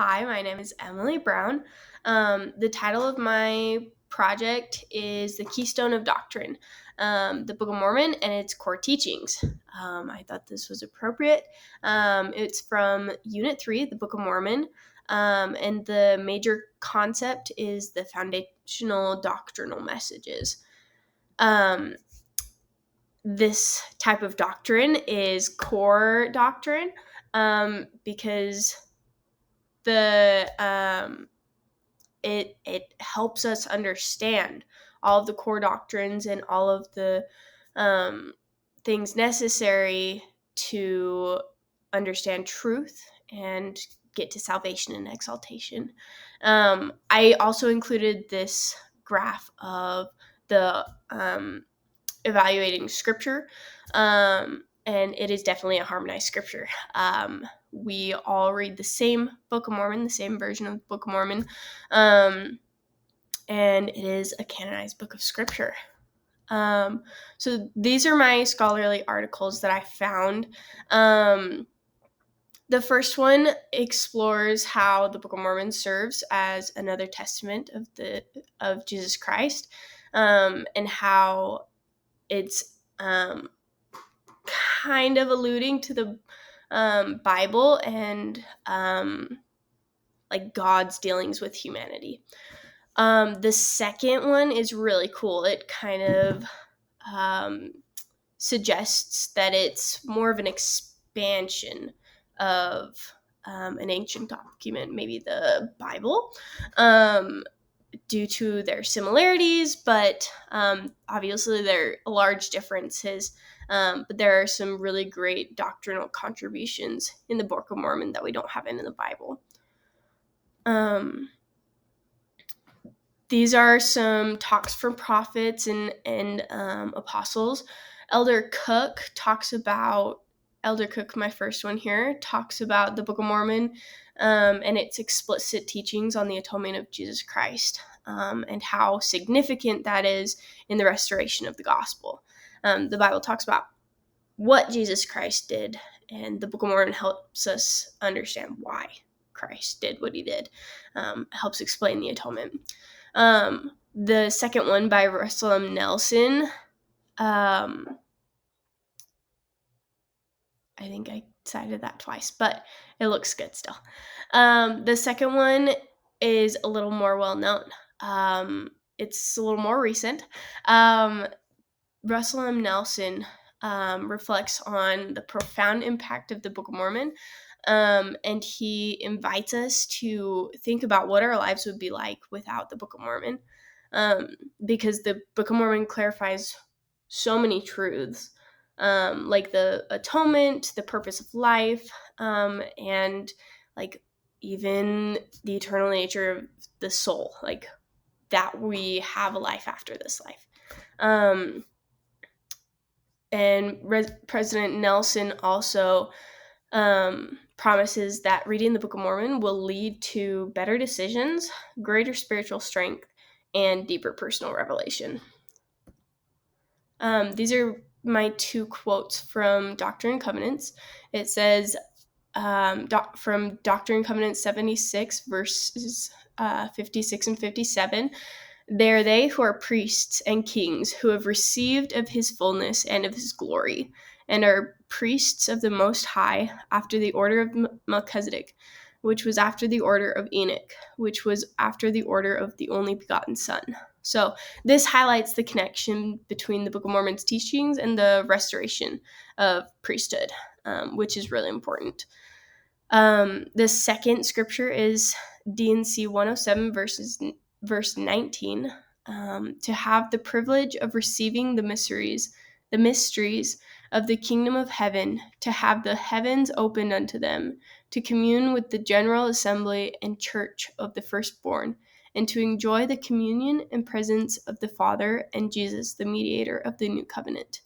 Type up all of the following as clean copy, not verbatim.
Hi, my name is Emily Brown. The title of my project is The Keystone of Doctrine, the Book of Mormon and its core teachings. I thought this was appropriate. It's from Unit 3, the Book of Mormon, and the major concept is the foundational doctrinal messages. This type of doctrine is core doctrine because the it helps us understand all of the core doctrines and all of the um, things necessary to understand truth and get to salvation and exaltation. I also included this graph of the evaluating scripture, and it is definitely a harmonized scripture. We all read the same Book of Mormon, the same version of the Book of Mormon, and it is a canonized book of scripture. So these are my scholarly articles that I found. The first one explores how the Book of Mormon serves as another testament of Jesus Christ, and how it's kind of alluding to the Bible and like God's dealings with humanity. The second one is really cool. It kind of suggests that it's more of an expansion of an ancient document, maybe the Bible, due to their similarities, but obviously there are large differences. But there are some really great doctrinal contributions in the Book of Mormon that we don't have in the Bible. These are some talks from prophets and apostles. Elder Cook, my first one here, talks about the Book of Mormon and its explicit teachings on the atonement of Jesus Christ, and how significant that is in the restoration of the gospel. The Bible talks about what Jesus Christ did, and the Book of Mormon helps us understand why Christ did what he did. Helps explain the atonement. The second one by Russell M. Nelson. I think I cited that twice, but it looks good still. The second one is a little more well known. It's a little more recent. Russell M. Nelson reflects on the profound impact of the Book of Mormon, and he invites us to think about what our lives would be like without the Book of Mormon, because the Book of Mormon clarifies so many truths, like the atonement, the purpose of life, and like even the eternal nature of the soul, like that we have a life after this life. And President Nelson also promises that reading the Book of Mormon will lead to better decisions, greater spiritual strength, and deeper personal revelation. These are my two quotes from Doctrine and Covenants. It says, from Doctrine and Covenants 76, verses 56 and 57, "They are they who are priests and kings who have received of his fullness and of his glory, and are priests of the Most High after the order of Melchizedek, which was after the order of Enoch, which was after the order of the only begotten Son." So this highlights the connection between the Book of Mormon's teachings and the restoration of priesthood, which is really important. The second scripture is D&C 107, verse 19, to have the privilege of receiving the mysteries of the kingdom of heaven, to have the heavens opened unto them, to commune with the general assembly and church of the firstborn, and to enjoy the communion and presence of the Father and Jesus, the mediator of the new covenant.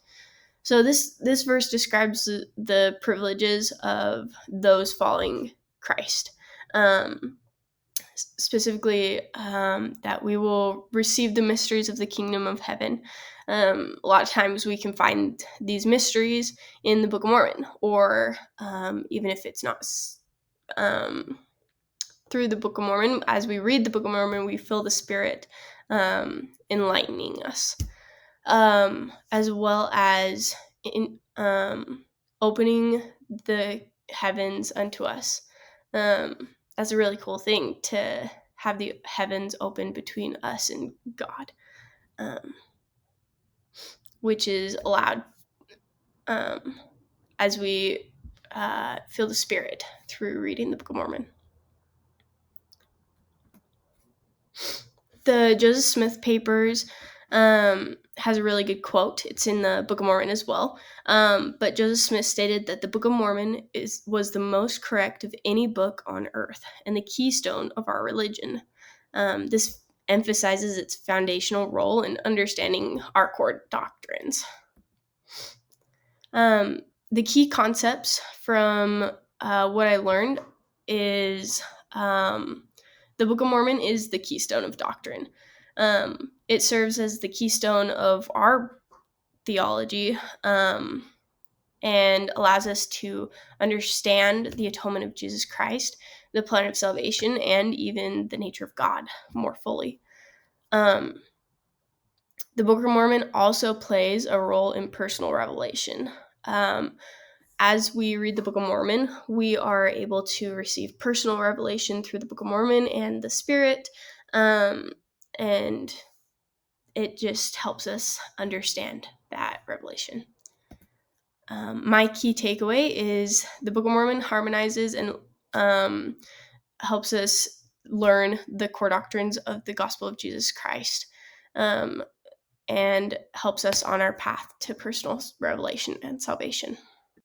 So this verse describes the privileges of those following Christ. Specifically, that we will receive the mysteries of the kingdom of heaven. A lot of times we can find these mysteries in the Book of Mormon, or even if it's not through the Book of Mormon, as we read the Book of Mormon, we feel the Spirit enlightening us, as well as opening the heavens unto us. That's a really cool thing, to have the heavens open between us and God, which is allowed as we feel the Spirit through reading the Book of Mormon. The Joseph Smith Papers has a really good quote. It's in the Book of Mormon as well. But Joseph Smith stated that the Book of Mormon was the most correct of any book on earth and the keystone of our religion. This emphasizes its foundational role in understanding our core doctrines. The key concepts from what I learned is the Book of Mormon is the keystone of doctrine. It serves as the keystone of our theology, and allows us to understand the atonement of Jesus Christ, the plan of salvation, and even the nature of God more fully. The Book of Mormon also plays a role in personal revelation. As we read the Book of Mormon, we are able to receive personal revelation through the Book of Mormon and the Spirit, and it just helps us understand that revelation. My key takeaway is the Book of Mormon harmonizes and helps us learn the core doctrines of the gospel of Jesus Christ, and helps us on our path to personal revelation and salvation.